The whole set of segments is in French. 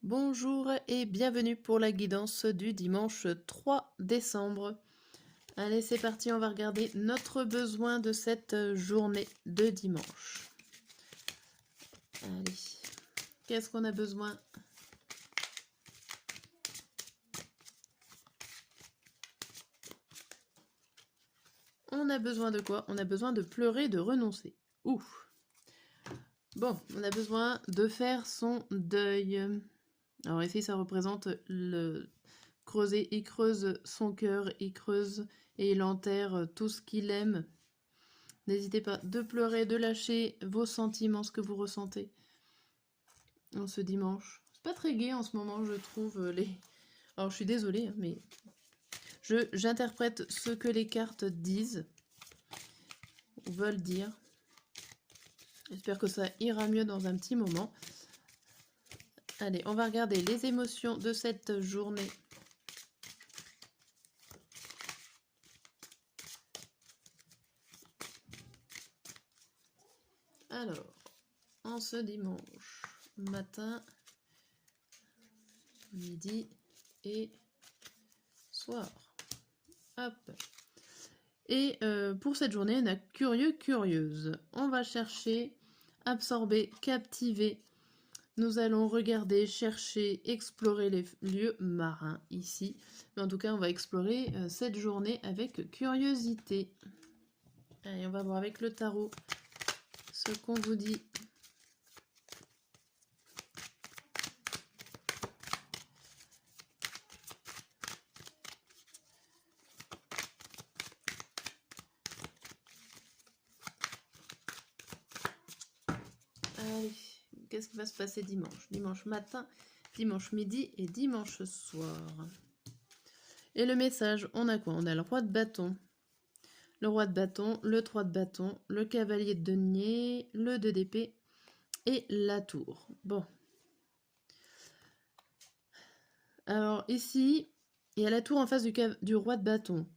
Bonjour et bienvenue pour la guidance du dimanche 3 décembre. Allez, c'est parti, on va regarder notre besoin de cette journée de dimanche. Allez, qu'est-ce qu'on a besoin? On a besoin de quoi? On a besoin de pleurer, de renoncer. Ouf! Bon, on a besoin de faire son deuil. Alors ici, ça représente le creuser. Il creuse son cœur, il creuse et il enterre tout ce qu'il aime. N'hésitez pas de pleurer, de lâcher vos sentiments, ce que vous ressentez en ce dimanche. C'est pas très gai en ce moment, je trouve. Alors, je suis désolée, mais j'interprète ce que les cartes disent, ou veulent dire. J'espère que ça ira mieux dans un petit moment. Allez, on va regarder les émotions de cette journée. Alors, en ce dimanche matin, midi et soir. Hop. Et pour cette journée, on a curieux, curieuse. On va chercher, absorber, captiver. Nous allons regarder, chercher, explorer les lieux marins ici. Mais en tout cas, on va explorer cette journée avec curiosité. Allez, on va voir avec le tarot ce qu'on vous dit. Allez, qu'est-ce qui va se passer dimanche? Dimanche matin, dimanche midi et dimanche soir. Et le message, on a quoi? On a le roi de bâton. Le roi de bâton, le 3 de bâton, le cavalier de denier, le 2 d'épée et la tour. Bon. Alors ici, il y a la tour en face du roi de bâton.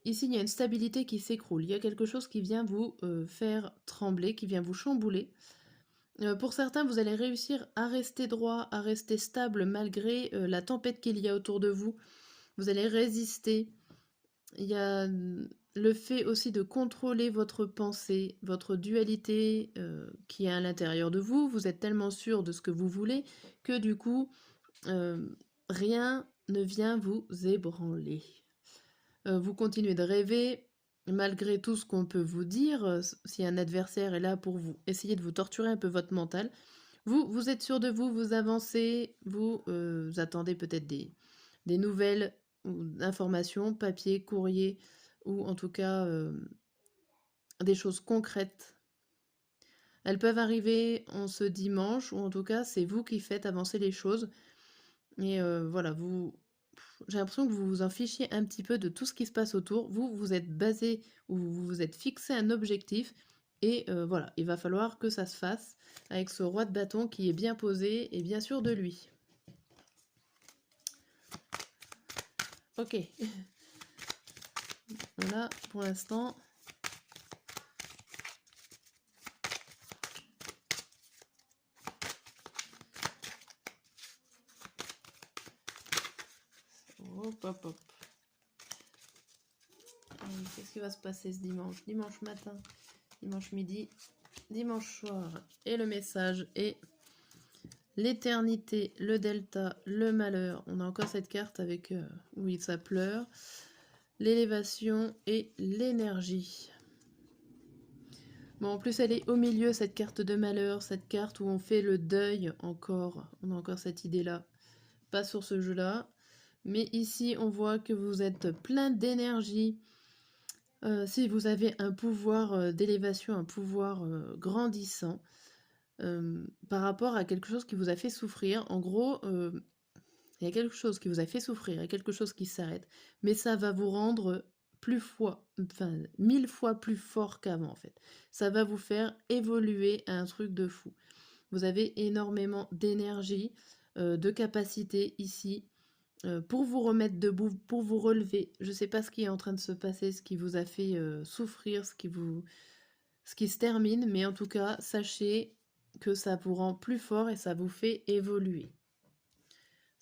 Ici, il y a une stabilité qui s'écroule. Il y a quelque chose qui vient vous faire trembler, qui vient vous chambouler. Pour certains, vous allez réussir à rester droit, à rester stable malgré la tempête qu'il y a autour de vous. Vous allez résister. Il y a le fait aussi de contrôler votre pensée, votre dualité qui est à l'intérieur de vous. Vous êtes tellement sûr de ce que vous voulez que du coup, rien ne vient vous ébranler. Vous continuez de rêver, malgré tout ce qu'on peut vous dire. Si un adversaire est là pour vous essayer de vous torturer un peu votre mental, vous êtes sûr de vous, vous avancez, vous attendez peut-être des nouvelles ou informations, papier, courrier, ou en tout cas des choses concrètes. Elles peuvent arriver en ce dimanche, ou en tout cas c'est vous qui faites avancer les choses. Et voilà, j'ai l'impression que vous vous en fichiez un petit peu de tout ce qui se passe autour. Vous êtes basé, ou vous vous êtes fixé un objectif. Et voilà, il va falloir que ça se fasse avec ce roi de bâton qui est bien posé et bien sûr de lui. Ok. Voilà, pour l'instant. Hop, hop, hop. Qu'est-ce qui va se passer ce dimanche? Dimanche matin, dimanche midi, dimanche soir. Et le message est l'éternité, le delta, le malheur. On a encore cette carte avec oui, ça pleure. L'élévation et l'énergie. Bon, en plus, elle est au milieu, cette carte de malheur, cette carte où on fait le deuil encore. On a encore cette idée-là. Pas sur ce jeu-là. Mais ici, on voit que vous êtes plein d'énergie. Si vous avez un pouvoir d'élévation, un pouvoir grandissant, par rapport à quelque chose qui vous a fait souffrir, en gros, il y a quelque chose qui vous a fait souffrir, il y a quelque chose qui s'arrête, mais ça va vous rendre 1000 fois plus fort qu'avant en fait. Ça va vous faire évoluer à un truc de fou. Vous avez énormément d'énergie, de capacité ici pour vous remettre debout, pour vous relever. Je ne sais pas ce qui est en train de se passer, ce qui vous a fait souffrir, ce qui se termine, mais en tout cas, sachez que ça vous rend plus fort et ça vous fait évoluer.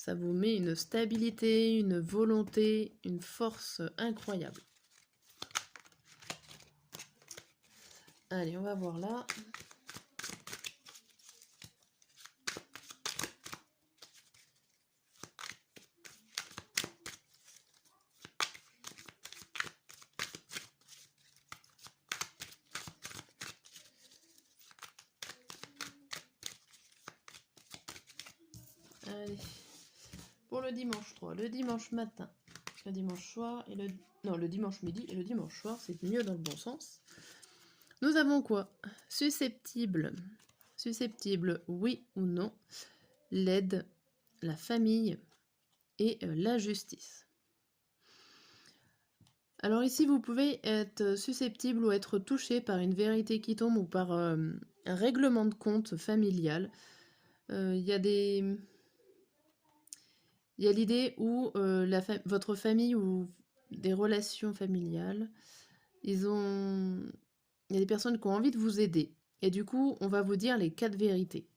Ça vous met une stabilité, une volonté, une force incroyable. Allez, on va voir là. Allez. Pour le dimanche 3, le dimanche matin, le dimanche soir et le dimanche midi et le dimanche soir, c'est mieux dans le bon sens. Nous avons quoi? Susceptible. Susceptible, oui ou non. L'aide, la famille et la justice. Alors ici, vous pouvez être susceptible ou être touché par une vérité qui tombe ou par un règlement de compte familial. Il y a l'idée où votre famille ou des relations familiales, il y a des personnes qui ont envie de vous aider. Et du coup, on va vous dire les 4 vérités.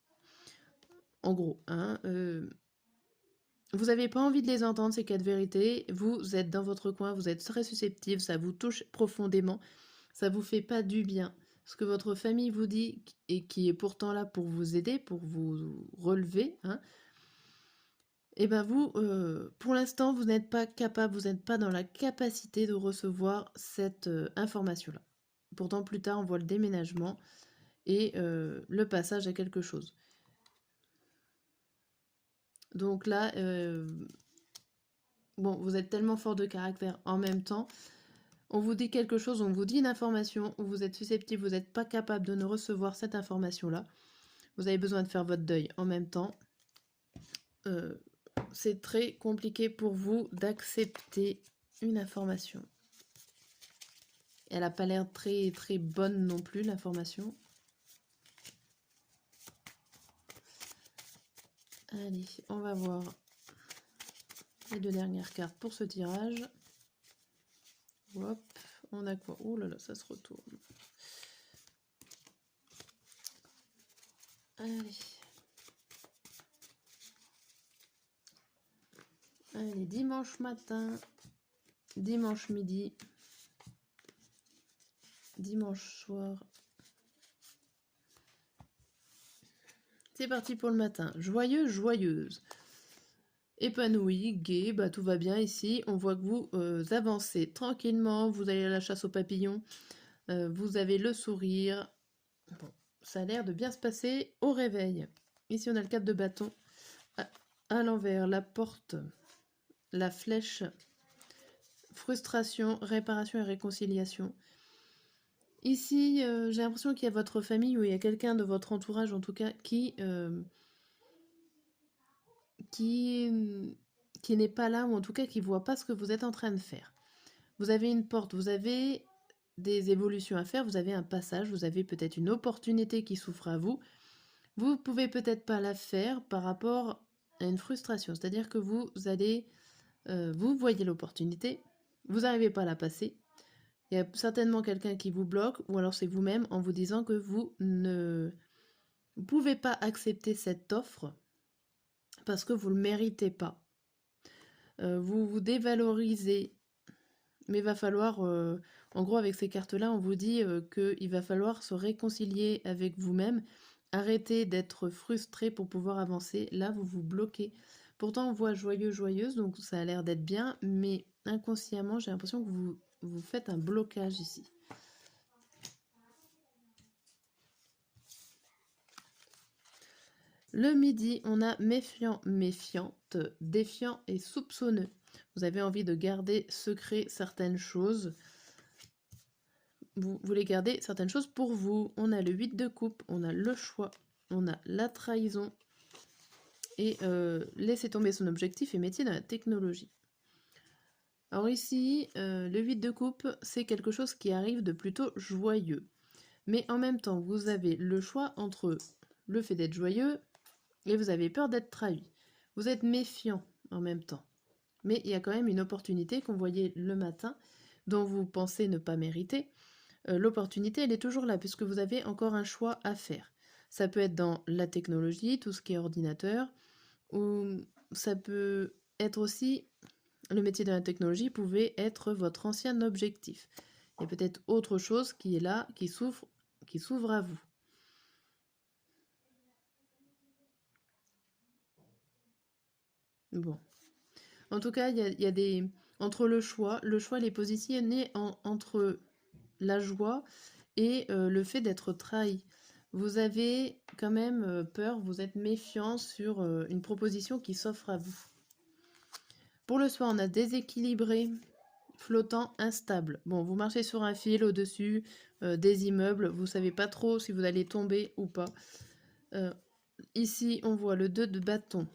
En gros, hein, vous n'avez pas envie de les entendre, ces 4 vérités. Vous êtes dans votre coin, vous êtes très susceptible, ça vous touche profondément. Ça vous fait pas du bien. Ce que votre famille vous dit et qui est pourtant là pour vous aider, pour vous relever, hein, et ben vous, pour l'instant, vous n'êtes pas capable, vous n'êtes pas dans la capacité de recevoir cette information-là. Pourtant, plus tard, on voit le déménagement et le passage à quelque chose. Donc là, bon, vous êtes tellement fort de caractère en même temps. On vous dit quelque chose, on vous dit une information, où vous êtes susceptible, vous n'êtes pas capable de ne recevoir cette information-là. Vous avez besoin de faire votre deuil en même temps. C'est très compliqué pour vous d'accepter une information. Elle n'a pas l'air très très bonne non plus, l'information. Allez, on va voir les 2 dernières cartes pour ce tirage. Hop, on a quoi? Oh là là, ça se retourne. Allez. Allez, dimanche matin, dimanche midi, dimanche soir. C'est parti pour le matin. Joyeux, joyeuse. Épanoui, gai, bah tout va bien ici. On voit que vous avancez tranquillement, vous allez à la chasse aux papillons, vous avez le sourire. Bon, ça a l'air de bien se passer au réveil. Ici, on a le 4 de bâton. À l'envers, la porte, la flèche, frustration, réparation et réconciliation. Ici, j'ai l'impression qu'il y a votre famille ou il y a quelqu'un de votre entourage, en tout cas, qui n'est pas là, ou en tout cas qui ne voit pas ce que vous êtes en train de faire. Vous avez une porte, vous avez des évolutions à faire, vous avez un passage, vous avez peut-être une opportunité qui s'offre à vous. Vous ne pouvez peut-être pas la faire par rapport à une frustration. C'est-à-dire que vous allez, vous voyez l'opportunité, vous n'arrivez pas à la passer. Il y a certainement quelqu'un qui vous bloque, ou alors c'est vous-même en vous disant que vous ne pouvez pas accepter cette offre parce que vous ne le méritez pas. Vous vous dévalorisez, mais il va falloir, en gros avec ces cartes-là, on vous dit qu'il va falloir se réconcilier avec vous-même, arrêter d'être frustré pour pouvoir avancer. Là, vous vous bloquez. Pourtant, on voit joyeux, joyeuse, donc ça a l'air d'être bien, mais inconsciemment, j'ai l'impression que vous faites un blocage ici. Le midi, on a méfiant, méfiante, défiant et soupçonneux. Vous avez envie de garder secret certaines choses. Vous voulez garder certaines choses pour vous. On a le 8 de coupe, on a le choix, on a la trahison et laisser tomber son objectif et métier dans la technologie. Alors ici, le 8 de coupe, c'est quelque chose qui arrive de plutôt joyeux. Mais en même temps, vous avez le choix entre le fait d'être joyeux et vous avez peur d'être trahi. Vous êtes méfiant en même temps. Mais il y a quand même une opportunité qu'on voyait le matin, dont vous pensez ne pas mériter. L'opportunité, elle est toujours là, puisque vous avez encore un choix à faire. Ça peut être dans la technologie, tout ce qui est ordinateur, ou ça peut être aussi, le métier de la technologie pouvait être votre ancien objectif. Il y a peut-être autre chose qui est là, qui s'ouvre à vous. Bon. En tout cas, il y a des... Entre le choix il est positionné entre la joie et le fait d'être trahi. Vous avez quand même peur, vous êtes méfiant sur une proposition qui s'offre à vous. Pour le soir, on a déséquilibré, flottant, instable. Bon, vous marchez sur un fil au-dessus des immeubles, vous savez pas trop si vous allez tomber ou pas. Ici, on voit le 2 de bâton,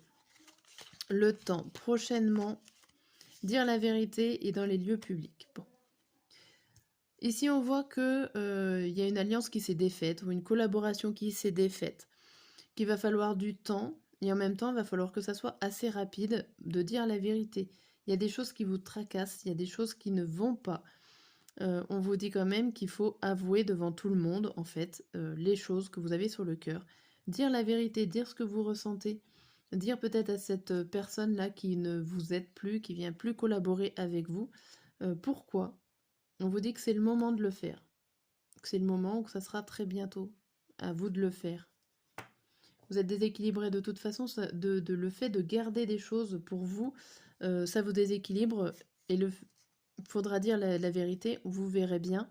le temps, prochainement, dire la vérité et dans les lieux publics. Bon. Ici, on voit que y a une alliance qui s'est défaite ou une collaboration qui s'est défaite, qu'il va falloir du temps et en même temps, il va falloir que ça soit assez rapide de dire la vérité. Il y a des choses qui vous tracassent, il y a des choses qui ne vont pas. On vous dit quand même qu'il faut avouer devant tout le monde, en fait, les choses que vous avez sur le cœur. Dire la vérité, dire ce que vous ressentez. Dire peut-être à cette personne-là qui ne vous aide plus, qui vient plus collaborer avec vous, pourquoi. On vous dit que c'est le moment de le faire. Que c'est le moment ou que ça sera très bientôt. À vous de le faire. Vous êtes déséquilibré de toute façon, de le fait de garder des choses pour vous, ça vous déséquilibre et il faudra dire la vérité, vous verrez bien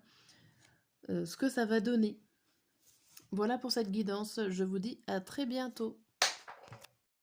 ce que ça va donner. Voilà pour cette guidance, je vous dis à très bientôt.